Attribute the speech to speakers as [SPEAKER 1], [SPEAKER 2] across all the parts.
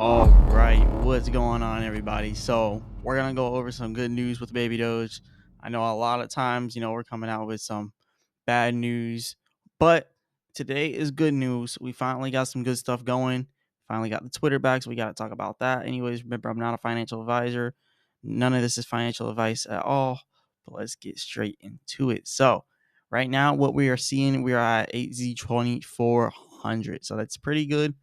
[SPEAKER 1] All right, what's going on, everybody? So we're gonna go over some good news with Baby Doge. I know a lot of times, we're coming out with some bad news, but today is good news. We finally got some good stuff going. Finally got the Twitter back, so we got to talk about that. Anyways, remember, I'm not a financial advisor. None of this is financial advice at all. But let's get straight into it. So right now, what we are seeing, we are at 8Z2400. So that's pretty good.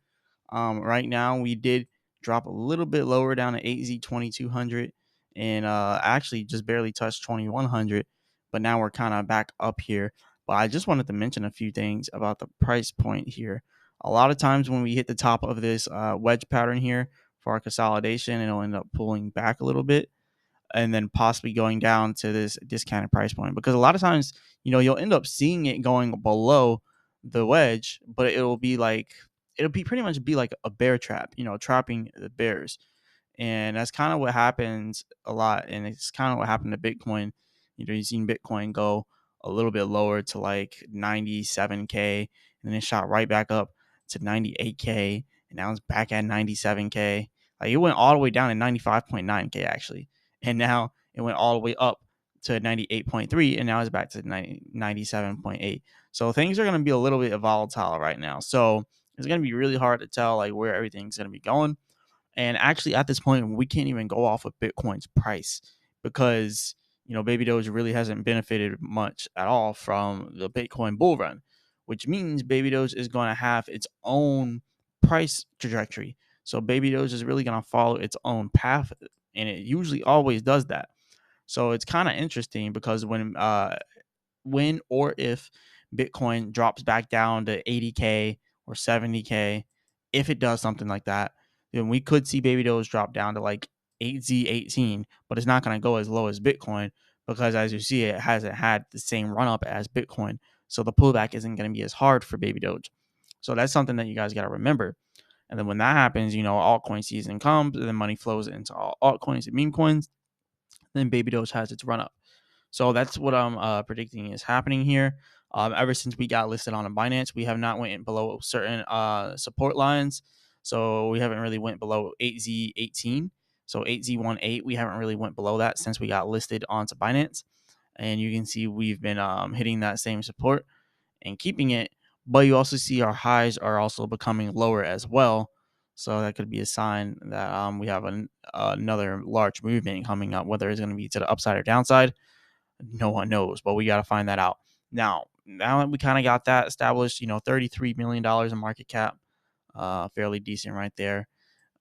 [SPEAKER 1] Right now, we did drop a little bit lower down to 8Z2200 and actually just barely touched 2100. But now we're kind of back up here. But I just wanted to mention a few things about the price point here. A lot of times when we hit the top of this wedge pattern here for our consolidation, it'll end up pulling back a little bit and then possibly going down to this discounted price point, because a lot of times you'll end up seeing it going below the wedge, but it'll be pretty much be like a bear trap, trapping the bears. And that's kind of what happens a lot, and it's kind of what happened to Bitcoin. You've seen Bitcoin go a little bit lower to like 97K, and then it shot right back up to 98K, and now it's back at 97K. Like, it went all the way down to 95.9K actually, and now it went all the way up to 98.3, and now it's back to 97.8. So things are going to be a little bit volatile right now. So it's going to be really hard to tell like where everything's going to be going. And actually, at this point, we can't even go off of Bitcoin's price, because Baby Doge really hasn't benefited much at all from the Bitcoin bull run, which means Baby Doge is going to have its own price trajectory. So Baby Doge is really going to follow its own path, and it usually always does that. So it's kind of interesting, because when or if Bitcoin drops back down to 80K or 70K, if it does something like that, then we could see Baby Doge drop down to like 8Z18, but it's not going to go as low as Bitcoin, because as you see, it hasn't had the same run up as Bitcoin. So the pullback isn't going to be as hard for Baby Doge. So that's something that you guys got to remember. And then when that happens, altcoin season comes, and then money flows into all altcoins and meme coins. Then Baby Doge has its run up. So that's what I'm predicting is happening here. Ever since we got listed on a Binance, we have not went below certain support lines. So we haven't really went below 8Z18. So 8Z18, we haven't really went below that since we got listed onto Binance. And you can see we've been hitting that same support and keeping it. But you also see our highs are also becoming lower as well. So that could be a sign that we have another large movement coming up. Whether it's going to be to the upside or downside, no one knows, but we got to find that out. Now that we kind of got that established, $33 million in market cap, fairly decent right there.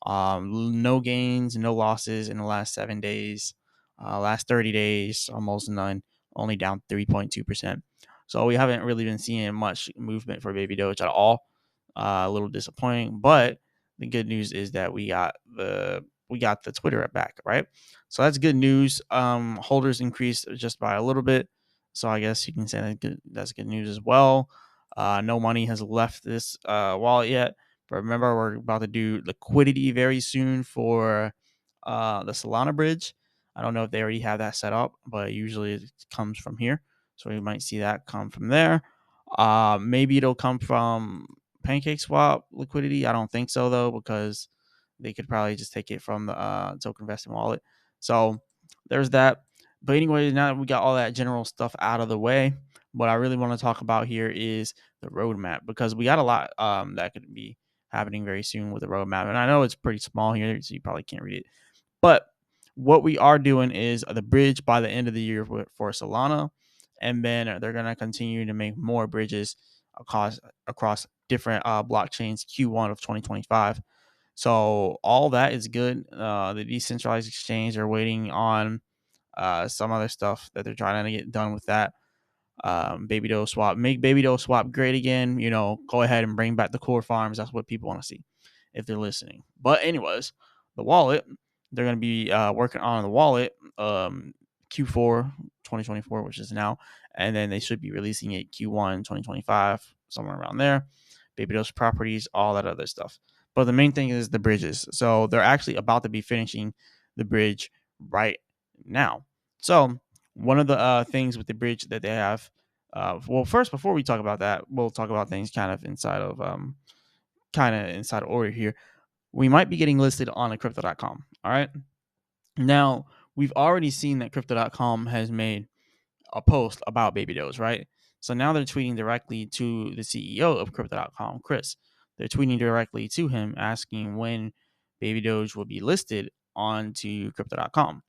[SPEAKER 1] No gains, no losses in the last 7 days. Last 30 days, almost none, only down 3.2%. So we haven't really been seeing much movement for Baby Doge at all. A little disappointing, but the good news is that we got the Twitter back, right? So that's good news. Holders increased just by a little bit, so I guess you can say that's good news as well. No money has left this wallet yet, but remember, we're about to do liquidity very soon for the Solana bridge. I don't know if they already have that set up, but usually it comes from here. So we might see that come from there. Maybe it'll come from Pancake Swap liquidity. I don't think so, though, because they could probably just take it from the token investing wallet. So there's that. But anyway, now that we got all that general stuff out of the way, what I really want to talk about here is the roadmap, because we got a lot that could be happening very soon with the roadmap. And I know it's pretty small here, so you probably can't read it. But what we are doing is the bridge by the end of the year for Solana. And then they're going to continue to make more bridges across different blockchains Q1 of 2025. So all that is good. The decentralized exchange are waiting on some other stuff that they're trying to get done with that. Baby Doe swap, make Baby Doe swap great again. Go ahead and bring back the core farms. That's what people want to see if they're listening. But anyways, the wallet, they're going to be working on the wallet Q4 2024, which is now, and then they should be releasing it Q1 2025, somewhere around there. Baby Doe's properties, all that other stuff. But the main thing is the bridges. So they're actually about to be finishing the bridge right now. So one of the things with the bridge that they have, well, first, before we talk about that, we'll talk about things kind of inside of order here. we might be getting listed on a crypto.com. All right. Now, we've already seen that crypto.com has made a post about Baby Doge, right? So now they're tweeting directly to the CEO of crypto.com, Chris. They're tweeting directly to him asking when Baby Doge will be listed onto crypto.com.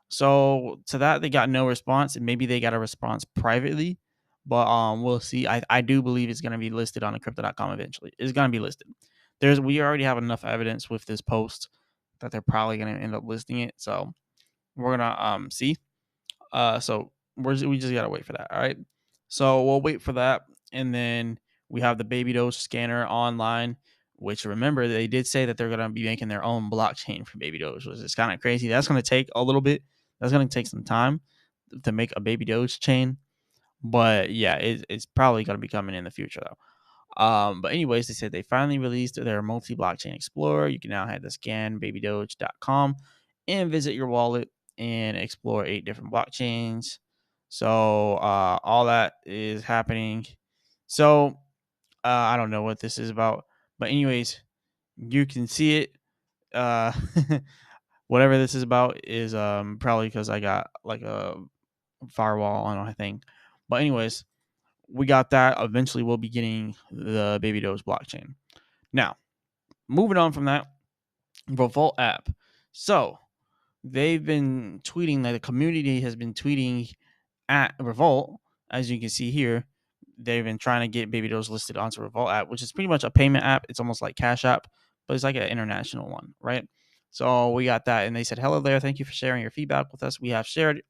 [SPEAKER 1] So to that, they got no response, and maybe they got a response privately, but we'll see. I do believe it's going to be listed on a crypto.com eventually. It's going to be listed. We already have enough evidence with this post that they're probably going to end up listing it. So we're gonna see. We just gotta wait for that. All right. So we'll wait for that, and then we have the Baby Doge scanner online. Which, remember, they did say that they're gonna be making their own blockchain for Baby Doge, which is kind of crazy. That's gonna take a little bit. That's gonna take some time to make a Baby Doge chain, but yeah, it's probably gonna be coming in the future though. But anyways, they said they finally released their multi-blockchain explorer. You can now head to scanbabydoge.com and visit your wallet and explore 8 different blockchains. So all that is happening. So I don't know what this is about, but anyways, you can see it. Uh, whatever this is about is probably because I got like a firewall on my thing. But anyways, we got that. Eventually, we'll be getting the Baby Doge blockchain. Now, moving on from that, Revolt app. So they've been tweeting, like the community has been tweeting at Revolt, as you can see here. They've been trying to get Baby Doge listed onto Revolt app, which is pretty much a payment app. It's almost like Cash App, but it's like an international one, right? So we got that, and they said, "Hello there, thank you for sharing your feedback with us. We have shared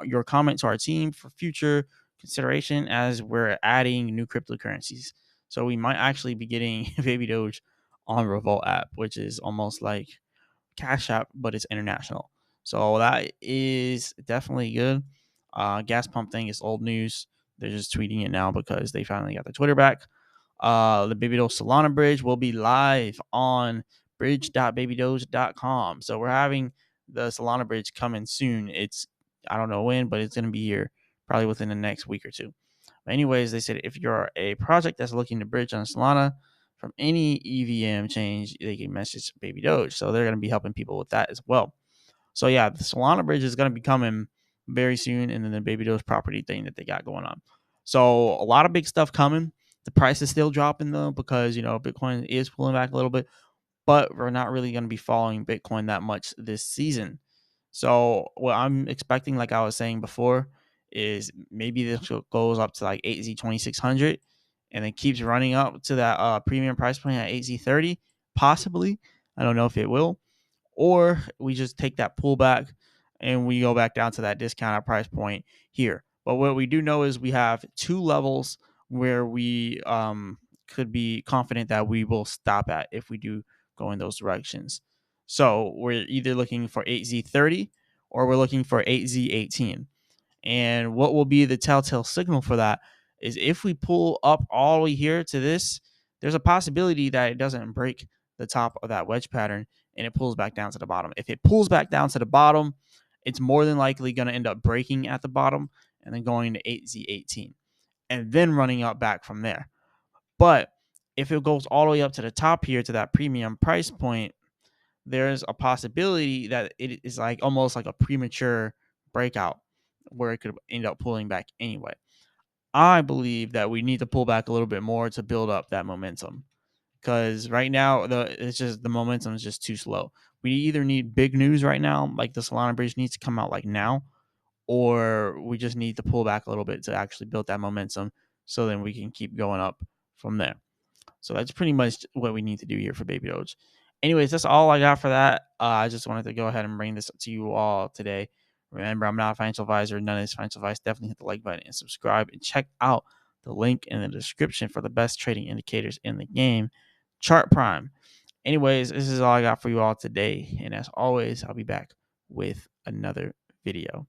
[SPEAKER 1] your comment to our team for future consideration as we're adding new cryptocurrencies. So we might actually be getting Baby Doge on Revolt app, which is almost like Cash App, but it's international. So that is definitely good. Gas pump thing is old news. They're just tweeting it now because they finally got the Twitter back. The Baby Doge Solana bridge will be live on bridge.babydoge.com. So we're having the Solana bridge coming soon. I don't know when, but it's going to be here probably within the next week or two. But anyways, they said if you're a project that's looking to bridge on Solana from any EVM change, they can message Baby Doge. So they're going to be helping people with that as well. So yeah, the Solana bridge is going to be coming very soon, and then the Baby Doge property thing that they got going on. So a lot of big stuff coming. The price is still dropping though because Bitcoin is pulling back a little bit, but we're not really going to be following Bitcoin that much this season. So what I'm expecting, like I was saying before, is maybe this goes up to like 8Z 2600 and then keeps running up to that premium price point at 8Z 30, possibly. I don't know if it will, or we just take that pullback and we go back down to that discounted price point here. But what we do know is we have 2 levels where we could be confident that we will stop at if we do go in those directions. So we're either looking for 8Z 30 or we're looking for 8Z 18. And what will be the telltale signal for that is if we pull up all the way here to this, there's a possibility that it doesn't break the top of that wedge pattern and it pulls back down to the bottom. If it pulls back down to the bottom, it's more than likely going to end up breaking at the bottom and then going to 8Z 18 and then running up back from there. But if it goes all the way up to the top here to that premium price point, there's a possibility that it is like almost like a premature breakout where it could end up pulling back anyway. I believe that we need to pull back a little bit more to build up that momentum because right now the momentum is just too slow. We either need big news right now, like the Solana bridge needs to come out like now, or we just need to pull back a little bit to actually build that momentum so then we can keep going up from there. So that's pretty much what we need to do here for Baby Doge. Anyways, that's all I got for that. I just wanted to go ahead and bring this to you all today. Remember, I'm not a financial advisor. None of this financial advice. Definitely hit the like button and subscribe and check out the link in the description for the best trading indicators in the game, Chart Prime. Anyways, this is all I got for you all today. And as always, I'll be back with another video.